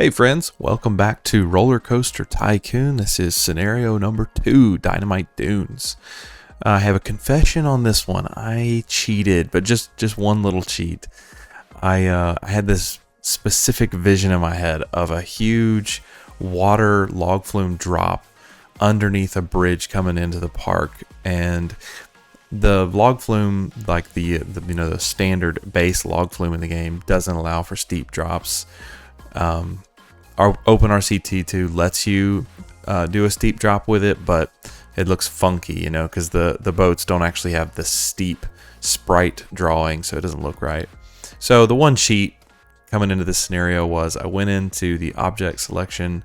Hey friends, welcome back to Roller Coaster Tycoon. This is scenario number 2, Dynamite Dunes. I have a confession on this one. I cheated, but just one little cheat. I had this specific vision in my head of a huge water log flume drop underneath a bridge coming into the park, and the log flume, like the standard base log flume in the game, doesn't allow for steep drops. Our OpenRC-T2 lets you do a steep drop with it, but it looks funky, because the boats don't actually have the steep sprite drawing, so it doesn't look right. So the one cheat coming into this scenario was I went into the object selection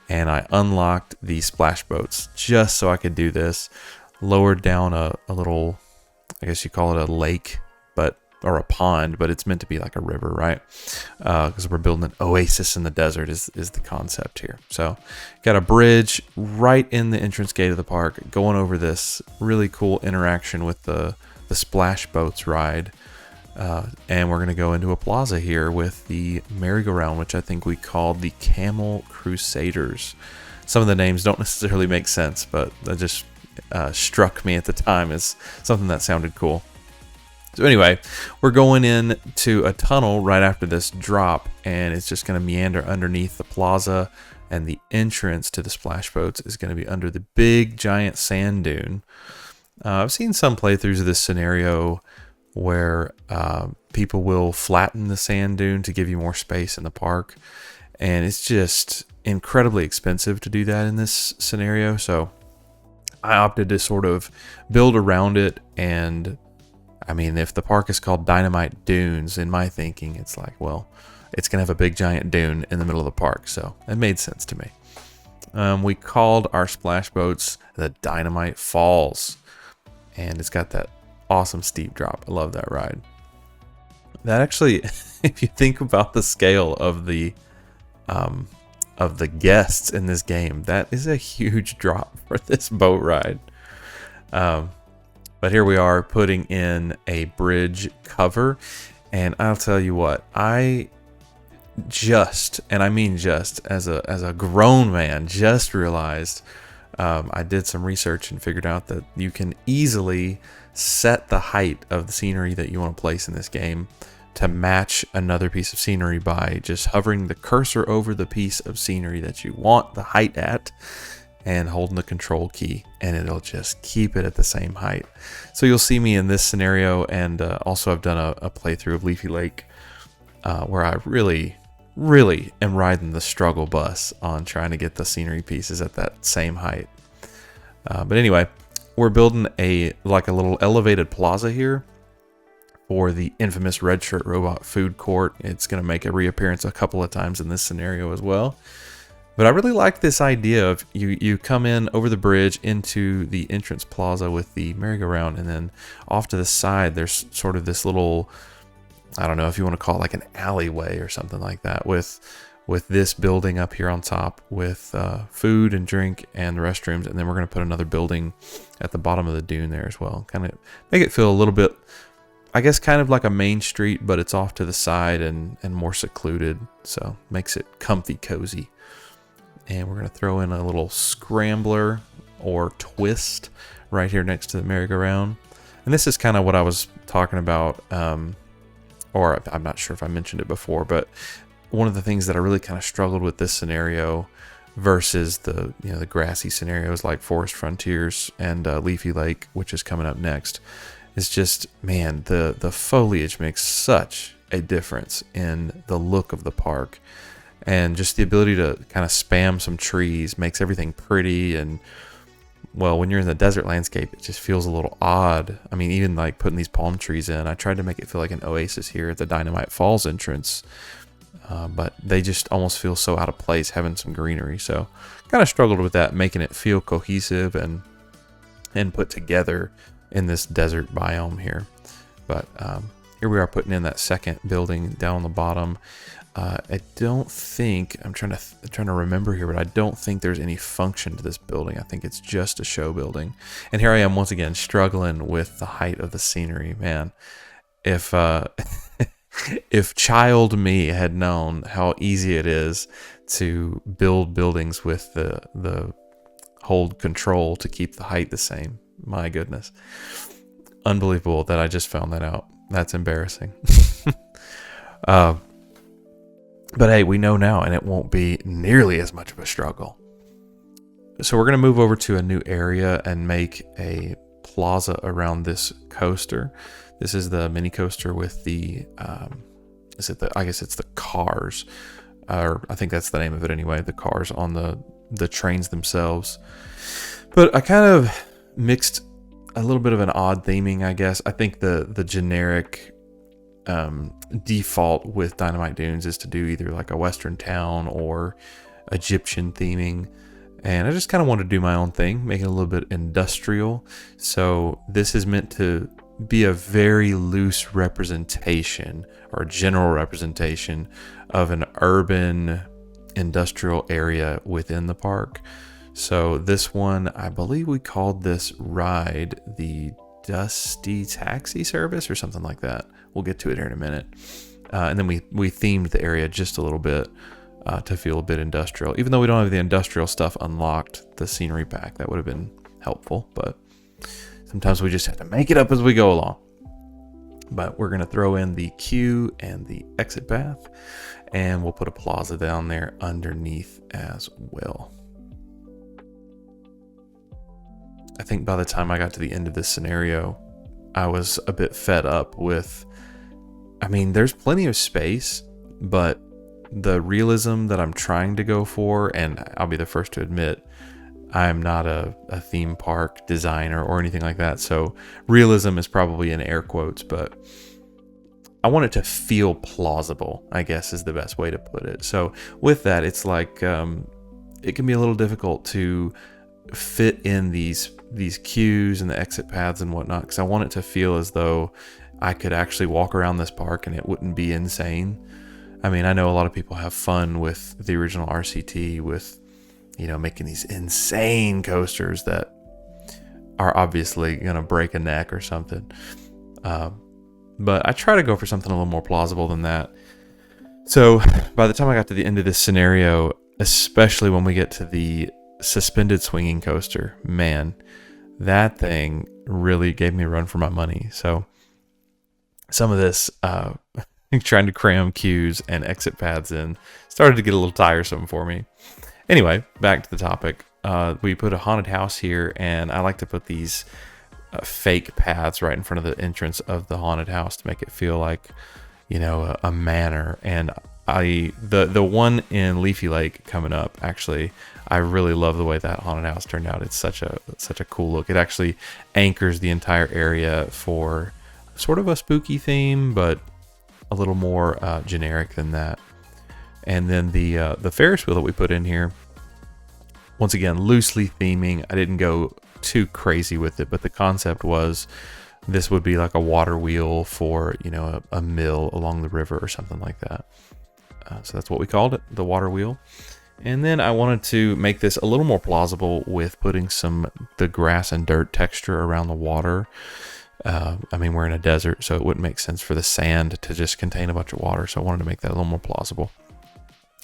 and I unlocked the splash boats just so I could do this. Lowered down a little, I guess you call it a lake, or a pond, but it's meant to be like a river, right? Because we're building an oasis in the desert is the concept here. So got a bridge right in the entrance gate of the park, going over this really cool interaction with the splash boats ride. And we're going to go into a plaza here with the merry-go-round, which I think we called the Camel Crusaders. Some of the names don't necessarily make sense, but that just struck me at the time as something that sounded cool. So anyway, we're going into a tunnel right after this drop, and it's just going to meander underneath the plaza, and the entrance to the splash boats is going to be under the big giant sand dune. I've seen some playthroughs of this scenario where people will flatten the sand dune to give you more space in the park, and it's just incredibly expensive to do that in this scenario, so I opted to sort of build around it. And I mean, if the park is called Dynamite Dunes, in my thinking, it's like, well, it's going to have a big giant dune in the middle of the park. So it made sense to me. We called our splash boats the Dynamite Falls, and it's got that awesome steep drop. I love that ride. That actually, if you think about the scale of the guests in this game, that is a huge drop for this boat ride. But here we are putting in a bridge cover, and I'll tell you what, I just, and I mean just, as a grown man, just realized I did some research and figured out that you can easily set the height of the scenery that you want to place in this game to match another piece of scenery by just hovering the cursor over the piece of scenery that you want the height at, and holding the control key, and it'll just keep it at the same height. So you'll see me in this scenario, and also I've done a playthrough of Leafy Lake where I really am riding the struggle bus on trying to get the scenery pieces at that same height. But anyway, we're building a little elevated plaza here for the infamous Red Shirt Robot food court. It's going to make a reappearance a couple of times in this scenario as well. But I really like this idea of you come in over the bridge into the entrance plaza with the merry-go-round, and then off to the side there's sort of this little, I don't know if you want to call it like an alleyway or something like that, with this building up here on top with food and drink and the restrooms, and then we're going to put another building at the bottom of the dune there as well. Kind of make it feel a little bit, I guess, kind of like a main street, but it's off to the side and more secluded, so makes it comfy, cozy. And we're going to throw in a little scrambler or twist right here next to the merry-go-round. And this is kind of what I was talking about, or I'm not sure if I mentioned it before, but one of the things that I really kind of struggled with this scenario versus the grassy scenarios like Forest Frontiers and Leafy Lake, which is coming up next, is just, man, the foliage makes such a difference in the look of the park. And just the ability to kind of spam some trees makes everything pretty. And, well, when you're in the desert landscape, it just feels a little odd. I mean, even like putting these palm trees in, I tried to make it feel like an oasis here at the Dynamite Falls entrance. But they just almost feel so out of place having some greenery. So kind of struggled with that, making it feel cohesive and put together in this desert biome here. But here we are putting in that second building down on the bottom. I don't think, I'm trying to remember here, but I don't think there's any function to this building. I think it's just a show building. And here I am once again struggling with the height of the scenery. Man, if If child me had known how easy it is to build buildings with the hold control to keep the height the same, my goodness. Unbelievable that I just found that out. That's embarrassing. But hey, we know now, and it won't be nearly as much of a struggle. So we're going to move over to a new area and make a plaza around this coaster. This is the mini coaster with the, I guess it's the cars, or I think that's the name of it anyway, the cars on the trains themselves. But I kind of mixed a little bit of an odd theming, I guess. I think the generic default with Dynamite Dunes is to do either like a Western town or Egyptian theming. And I just kind of wanted to do my own thing, make it a little bit industrial. So this is meant to be a very loose representation or general representation of an urban industrial area within the park. So this one, I believe we called this ride the Dusty Taxi Service or something like that. We'll get to it here in a minute. And then we themed the area just a little bit to feel a bit industrial. Even though we don't have the industrial stuff unlocked, the scenery pack, that would have been helpful. But sometimes we just have to make it up as we go along. But we're going to throw in the queue and the exit path, and we'll put a plaza down there underneath as well. I think by the time I got to the end of this scenario, I was a bit fed up with, there's plenty of space, but the realism that I'm trying to go for, and I'll be the first to admit, I'm not a theme park designer or anything like that, so realism is probably in air quotes, but I want it to feel plausible, I guess is the best way to put it. So with that, it's like it can be a little difficult to fit in these queues and the exit paths and whatnot, because I want it to feel as though I could actually walk around this park and it wouldn't be insane. I know a lot of people have fun with the original RCT with, making these insane coasters that are obviously going to break a neck or something. But I try to go for something a little more plausible than that. So by the time I got to the end of this scenario, especially when we get to the suspended swinging coaster, man, that thing really gave me a run for my money. So some of this, trying to cram queues and exit paths in started to get a little tiresome for me. Anyway, back to the topic. We put a haunted house here, and I like to put these fake paths right in front of the entrance of the haunted house to make it feel like, a manor. And the one in Leafy Lake coming up, actually, I really love the way that haunted house turned out. It's such a cool look. It actually anchors the entire area for sort of a spooky theme, but a little more generic than that. And then the Ferris wheel that we put in here, once again, loosely theming. I didn't go too crazy with it, but the concept was this would be like a water wheel for, a mill along the river or something like that. So that's what we called it, the water wheel. And then I wanted to make this a little more plausible with putting the grass and dirt texture around the water. We're in a desert, so it wouldn't make sense for the sand to just contain a bunch of water. So I wanted to make that a little more plausible.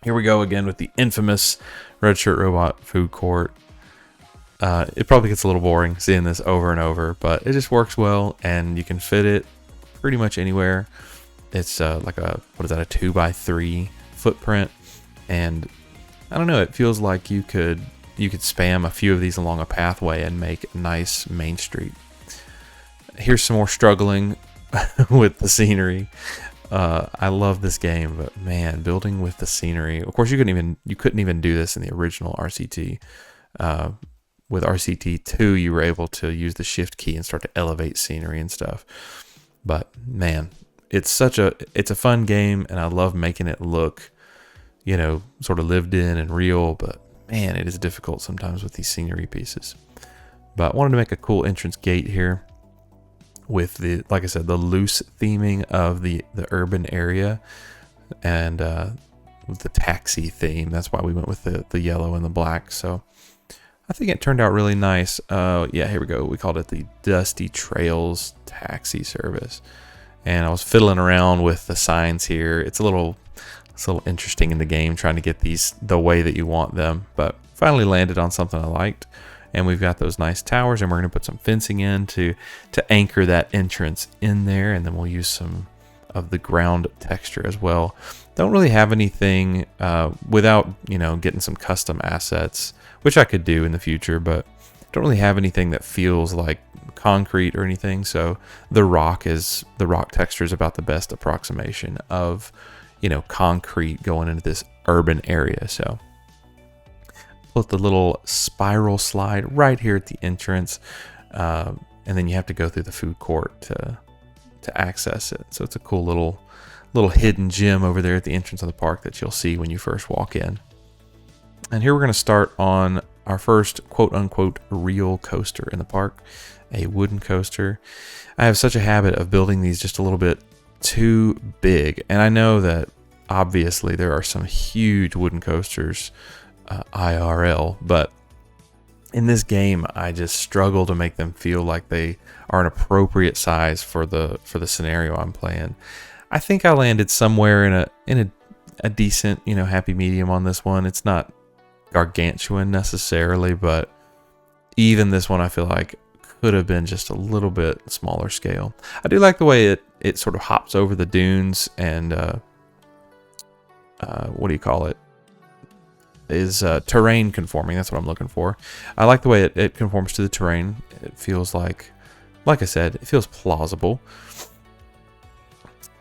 Here we go again with the infamous Red Shirt Robot food court. It probably gets a little boring seeing this over and over, but it just works well, and you can fit it pretty much anywhere. It's like a 2x3 footprint, and I don't know, it feels like you could spam a few of these along a pathway and make a nice Main Street. Here's some more struggling with the scenery. I love this game, but man, building with the scenery. Of course, you couldn't even do this in the original RCT. With RCT 2, you were able to use the shift key and start to elevate scenery and stuff. But man, it's a fun game, and I love making it look, sort of lived in and real. But man, it is difficult sometimes with these scenery pieces. But I wanted to make a cool entrance gate here with like I said, the loose theming of the urban area, and with the taxi theme. That's why we went with the yellow and the black. So I think it turned out really nice. Yeah, here we go. We called it the Dusty Trails Taxi Service. and I was fiddling around with the signs here. It's a little interesting in the game trying to get these the way that you want them, but finally landed on something I liked. And we've got those nice towers, and we're going to put some fencing in to anchor that entrance in there, and then we'll use some of the ground texture as well. Don't really have anything without, getting some custom assets, which I could do in the future, but don't really have anything that feels like concrete or anything. So the rock texture is about the best approximation of, concrete going into this urban area. So put the little spiral slide right here at the entrance, and then you have to go through the food court to access it. So it's a cool little hidden gem over there at the entrance of the park that you'll see when you first walk in. And here we're going to start on our first quote-unquote real coaster in the park, a wooden coaster. I have such a habit of building these just a little bit too big, and I know that obviously there are some huge wooden coasters IRL, but in this game I just struggle to make them feel like they are an appropriate size for the scenario I'm playing. I think I landed somewhere in a decent, happy medium on this one. It's not gargantuan necessarily, but even this one I feel like could have been just a little bit smaller scale. I do like the way it sort of hops over the dunes and what do you call it? Is terrain conforming. That's what I'm looking for. I like the way it conforms to the terrain. It feels like I said, it feels plausible.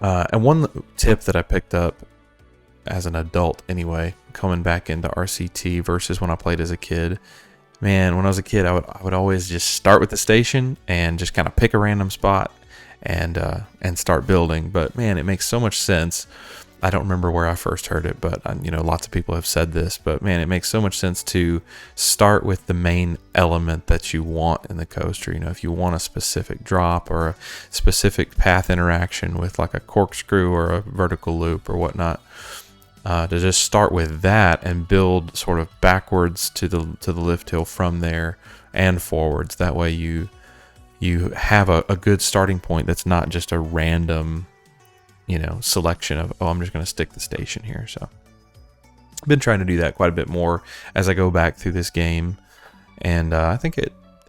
And one tip that I picked up as an adult anyway, coming back into RCT versus when I played as a kid. Man, when I was a kid, I would always just start with the station and just kind of pick a random spot and start building. But man, it makes so much sense. I don't remember where I first heard it, but lots of people have said this, but man, it makes so much sense to start with the main element that you want in the coaster. If you want a specific drop or a specific path interaction with like a corkscrew or a vertical loop or whatnot, to just start with that and build sort of backwards to the lift hill from there and forwards. That way you have a good starting point that's not just a random selection of, I'm just going to stick the station here. So I've been trying to do that quite a bit more as I go back through this game. And I think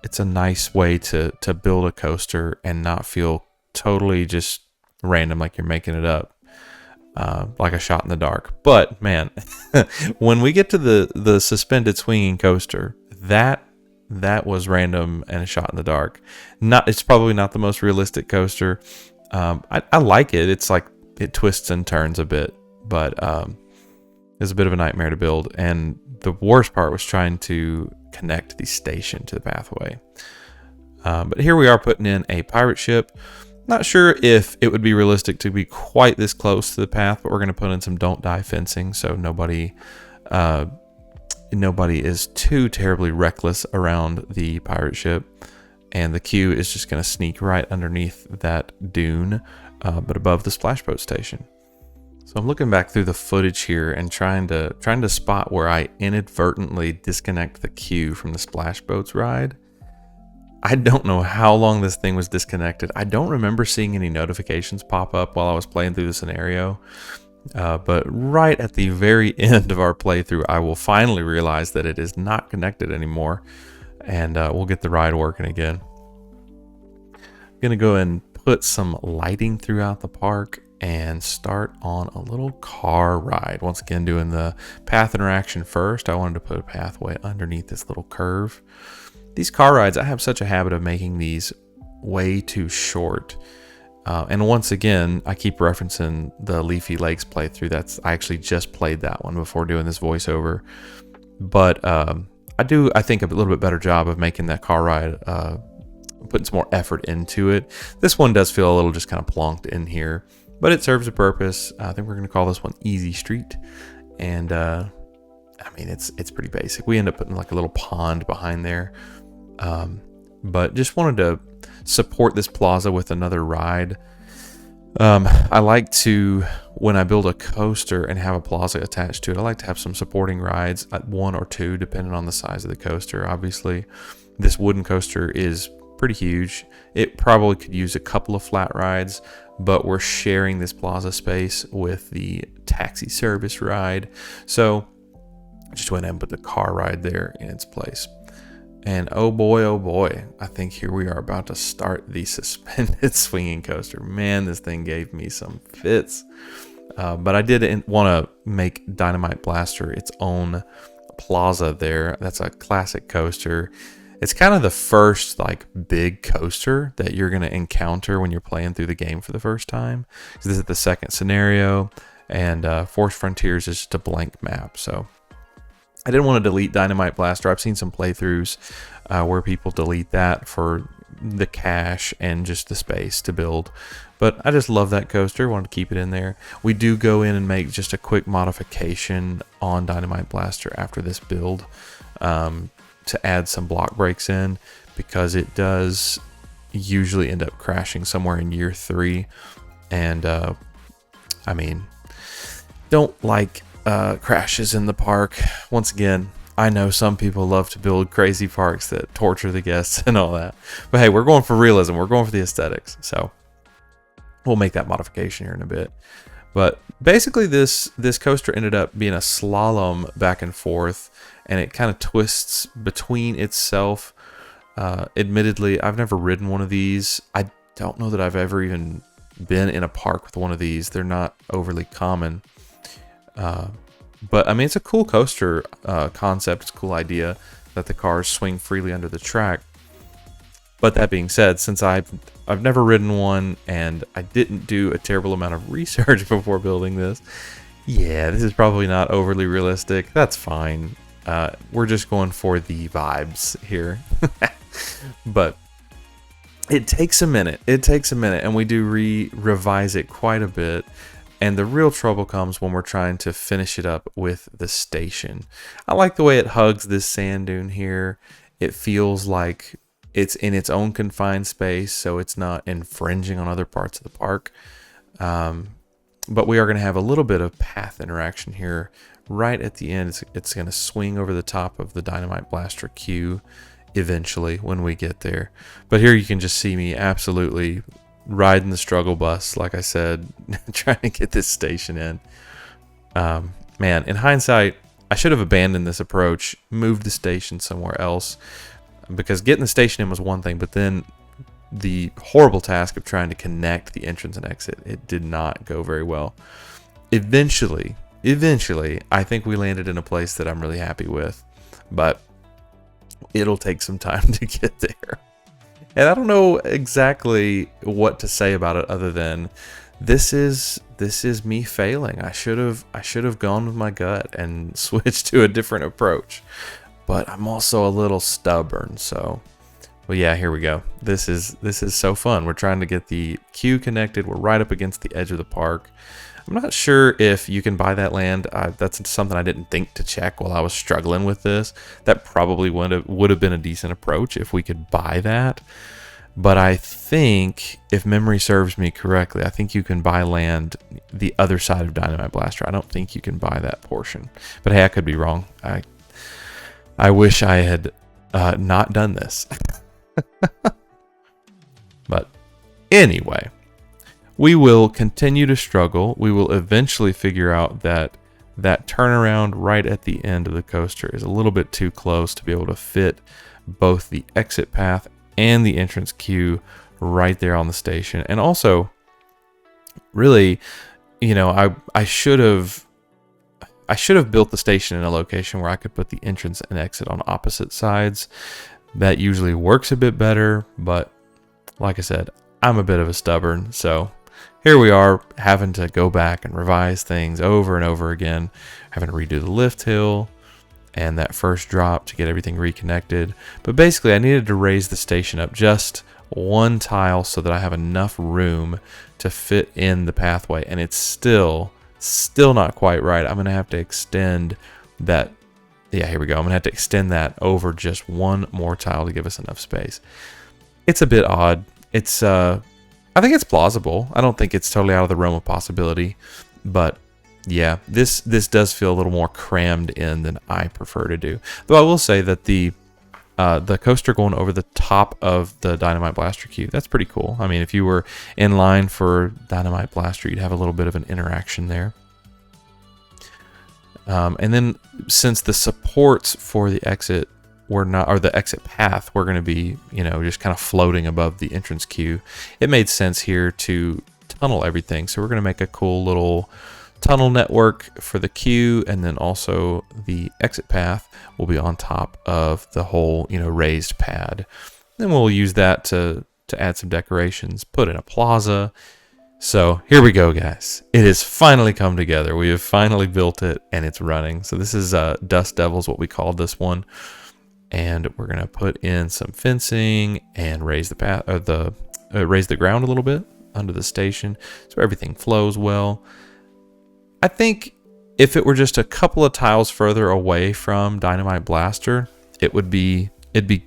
it's a nice way to build a coaster and not feel totally just random, like you're making it up, like a shot in the dark. But man, when we get to the suspended swinging coaster, that was random and a shot in the dark. It's probably not the most realistic coaster. I like it. It's like it twists and turns a bit, but it's a bit of a nightmare to build. And the worst part was trying to connect the station to the pathway. But here we are putting in a pirate ship. Not sure if it would be realistic to be quite this close to the path, but we're going to put in some don't die fencing so nobody is too terribly reckless around the pirate ship. And the queue is just going to sneak right underneath that dune, but above the splash boat station. So I'm looking back through the footage here and trying to spot where I inadvertently disconnect the queue from the splash boats ride. I don't know how long this thing was disconnected. I don't remember seeing any notifications pop up while I was playing through the scenario. But right at the very end of our playthrough, I will finally realize that it is not connected anymore. And we'll get the ride working again. I'm going to go and put some lighting throughout the park and start on a little car ride. Once again, doing the path interaction first. I wanted to put a pathway underneath this little curve. These car rides, I have such a habit of making these way too short. And once again, I keep referencing the Leafy Lakes playthrough. I actually just played that one before doing this voiceover. But I think a little bit better job of making that car ride, putting some more effort into it. This one does feel a little just kind of plonked in here, but it serves a purpose. I think we're going to call this one Easy Street. And it's pretty basic. We end up putting like a little pond behind there. But just wanted to support this plaza with another ride. I like to, when I build a coaster and have a plaza attached to it, I like to have some supporting rides, one or two, depending on the size of the coaster. Obviously, this wooden coaster is pretty huge. It probably could use a couple of flat rides, but we're sharing this plaza space with the taxi service ride. So I just went ahead and put the car ride there in its place. And oh boy, I think here we are about to start the suspended swinging coaster. Man, this thing gave me some fits. But I did want to make Dynamite Blaster its own plaza there. That's a classic coaster. It's kind of the first like big coaster that you're going to encounter when you're playing through the game for the first time. So this is the second scenario, and Force Frontiers is just a blank map. So I didn't want to delete Dynamite Blaster. I've seen some playthroughs where people delete that for the cache and just the space to build. But I just love that coaster. Wanted to keep it in there. We do go in and make just a quick modification on Dynamite Blaster after this build to add some block breaks in, because it does usually end up crashing somewhere in year 3. And I mean, don't like crashes in the park. Once again, I know some people love to build crazy parks that torture the guests and all that, but hey, we're going for realism. We're going for the aesthetics. So we'll make that modification here in a bit. But basically this coaster ended up being a slalom back and forth, and it kind of twists between itself. Admittedly, I've never ridden one of these. I don't know that I've ever even been in a park with one of these. They're not overly common. But I mean, it's a cool coaster concept. It's a cool idea that the cars swing freely under the track. But that being said, since I've never ridden one and I didn't do a terrible amount of research before building this, yeah, this is probably not overly realistic. That's fine. We're just going for the vibes here. But it takes a minute. And we do revise it quite a bit. And the real trouble comes when we're trying to finish it up with the station. I like the way it hugs this sand dune here. It feels like it's in its own confined space, so it's not infringing on other parts of the park. But we are going to have a little bit of path interaction here. Right at the end, it's going to swing over the top of the Dynamite Blaster queue eventually when we get there. But here you can just see me absolutely riding the struggle bus, like I said, trying to get this station in. Man, in hindsight, I should have abandoned this approach, moved the station somewhere else, because getting the station in was one thing, but then the horrible task of trying to connect the entrance and exit, it did not go very well. Eventually, I think we landed in a place that I'm really happy with, but it'll take some time to get there. And I don't know exactly what to say about it other than this is me failing. I should have gone with my gut and switched to a different approach. But I'm also a little stubborn, so well, yeah, here we go. This is so fun. We're trying to get the queue connected. We're right up against the edge of the park. I'm not sure if you can buy that land. That's something I didn't think to check while I was struggling with this. That probably would have been a decent approach if we could buy that. But I think, if memory serves me correctly, I think you can buy land the other side of Dynamite Blaster. I don't think you can buy that portion. But hey, I could be wrong. I wish I had not done this. But anyway, we will continue to struggle. We will eventually figure out that turnaround right at the end of the coaster is a little bit too close to be able to fit both the exit path and the entrance queue right there on the station. And also, really, I should have built the station in a location where I could put the entrance and exit on opposite sides. That usually works a bit better, but like I said, I'm a bit of a stubborn, so here we are having to go back and revise things over and over again, having to redo the lift hill and that first drop to get everything reconnected. But basically, I needed to raise the station up just one tile so that I have enough room to fit in the pathway, and it's still not quite right. I'm going to have to extend that. Yeah, here we go. I'm going to have to extend that over just one more tile to give us enough space. It's a bit odd. I think it's plausible. I don't think it's totally out of the realm of possibility, but yeah, this does feel a little more crammed in than I prefer to do. Though I will say that the the coaster going over the top of the Dynamite Blaster queue. That's pretty cool. I mean, if you were in line for Dynamite Blaster, you'd have a little bit of an interaction there. And then since the supports for the exit were not, or the exit path were going to be, just kind of floating above the entrance queue, it made sense here to tunnel everything. So we're going to make a cool little tunnel network for the queue, and then also the exit path will be on top of the whole, raised pad. Then we'll use that to add some decorations, put in a plaza. So here we go, guys. It has finally come together. We have finally built it, and it's running. So this is Dust Devils, what we called this one. And we're gonna put in some fencing and raise the path, raise the ground a little bit under the station, so everything flows well. I think if it were just a couple of tiles further away from Dynamite Blaster, it'd be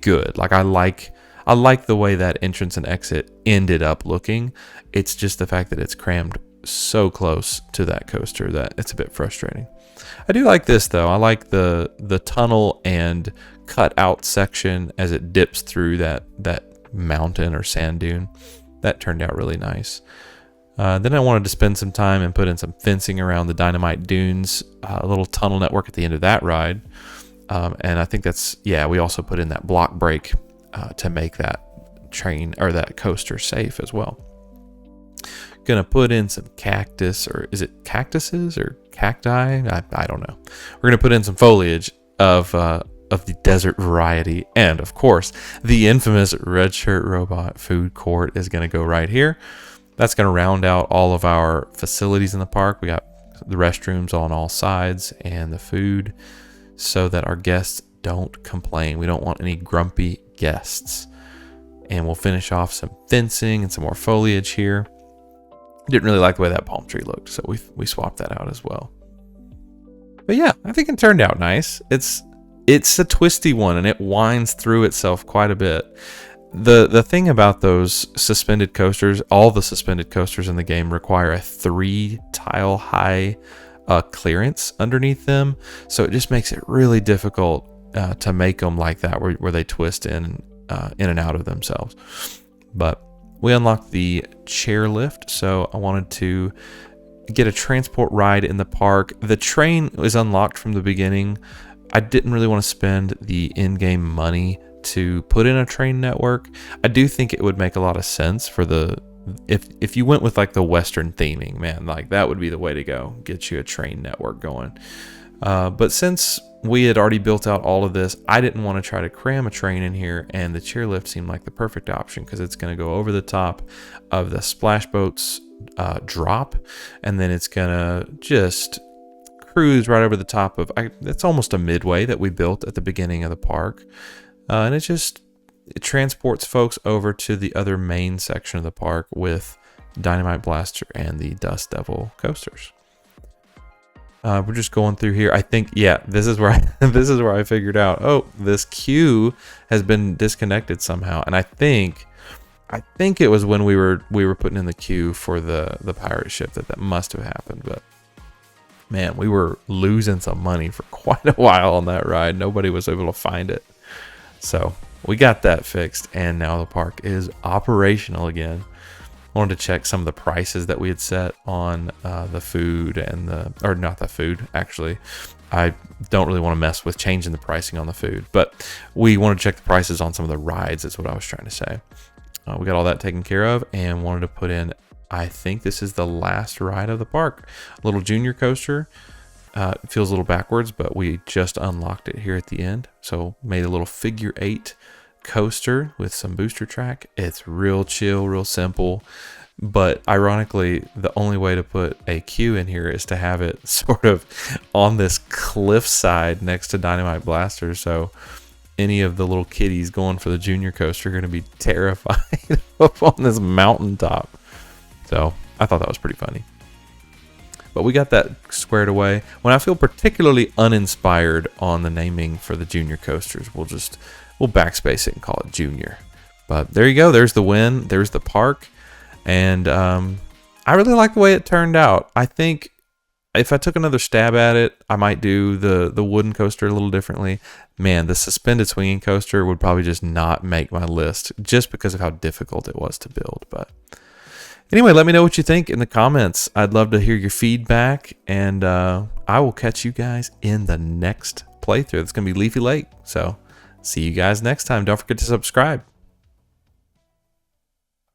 good. Like I like the way that entrance and exit ended up looking. It's just the fact that it's crammed so close to that coaster that it's a bit frustrating. I do like this though. I like the tunnel and cut out section as it dips through that mountain or sand dune. That turned out really nice. Then I wanted to spend some time and put in some fencing around the Dynamite Dunes, a little tunnel network at the end of that ride. And I think we also put in that block break to make that train or that coaster safe as well. Gonna put in some cactus, or is it cactuses or cacti? I don't know. We're gonna put in some foliage of the desert variety, and of course the infamous Red Shirt Robot food court is gonna go right here. That's gonna round out all of our facilities in the park. We got the restrooms on all sides and the food, so that our guests don't complain. We don't want any grumpy guests. And we'll finish off some fencing and some more foliage here. Didn't really like the way that palm tree looked, so we swapped that out as well. But yeah, I think it turned out nice. It's a twisty one, and it winds through itself quite a bit. The thing about those suspended coasters, all the suspended coasters in the game require a 3-tile high clearance underneath them, so it just makes it really difficult to make them like that, where they twist in and out of themselves. But we unlocked the chairlift, so I wanted to get a transport ride in the park. The train was unlocked from the beginning. I didn't really want to spend the in-game money to put in a train network. I do think it would make a lot of sense for if you went with like the Western theming, man, like that would be the way to go. Get you a train network going. But since we had already built out all of this, I didn't want to try to cram a train in here, and the chairlift seemed like the perfect option because it's going to go over the top of the splash boat's drop, and then it's going to just cruise right over the top of, it's almost a midway that we built at the beginning of the park, and it transports folks over to the other main section of the park with Dynamite Blaster and the Dust Devil coasters. We're just going through here. I think, this is where I figured out, this queue has been disconnected somehow, and I think it was when we were putting in the queue for the pirate ship that must have happened. But man, we were losing some money for quite a while on that ride. Nobody was able to find it, so we got that fixed, and now the park is operational again. Wanted to check some of the prices that we had set on the food or not the food, actually. I don't really want to mess with changing the pricing on the food, but we want to check the prices on some of the rides. That's what I was trying to say. We got all that taken care of and wanted to put in, I think this is the last ride of the park, a little junior coaster. It feels a little backwards, but we just unlocked it here at the end. So made a little figure 8 coaster with some booster track. It's real chill, real simple, but ironically the only way to put a queue in here is to have it sort of on this cliff side next to Dynamite Blaster, so any of the little kiddies going for the junior coaster are going to be terrified up on this mountaintop. So I thought that was pretty funny. But we got that squared away. When I feel particularly uninspired on the naming for the junior coasters, we'll backspace it and call it Junior. But there you go. There's the win. There's the park. And I really like the way it turned out. I think if I took another stab at it, I might do the wooden coaster a little differently. Man, the suspended swinging coaster would probably just not make my list just because of how difficult it was to build. But anyway, let me know what you think in the comments. I'd love to hear your feedback, and I will catch you guys in the next playthrough. It's going to be Leafy Lake. So see you guys next time. Don't forget to subscribe.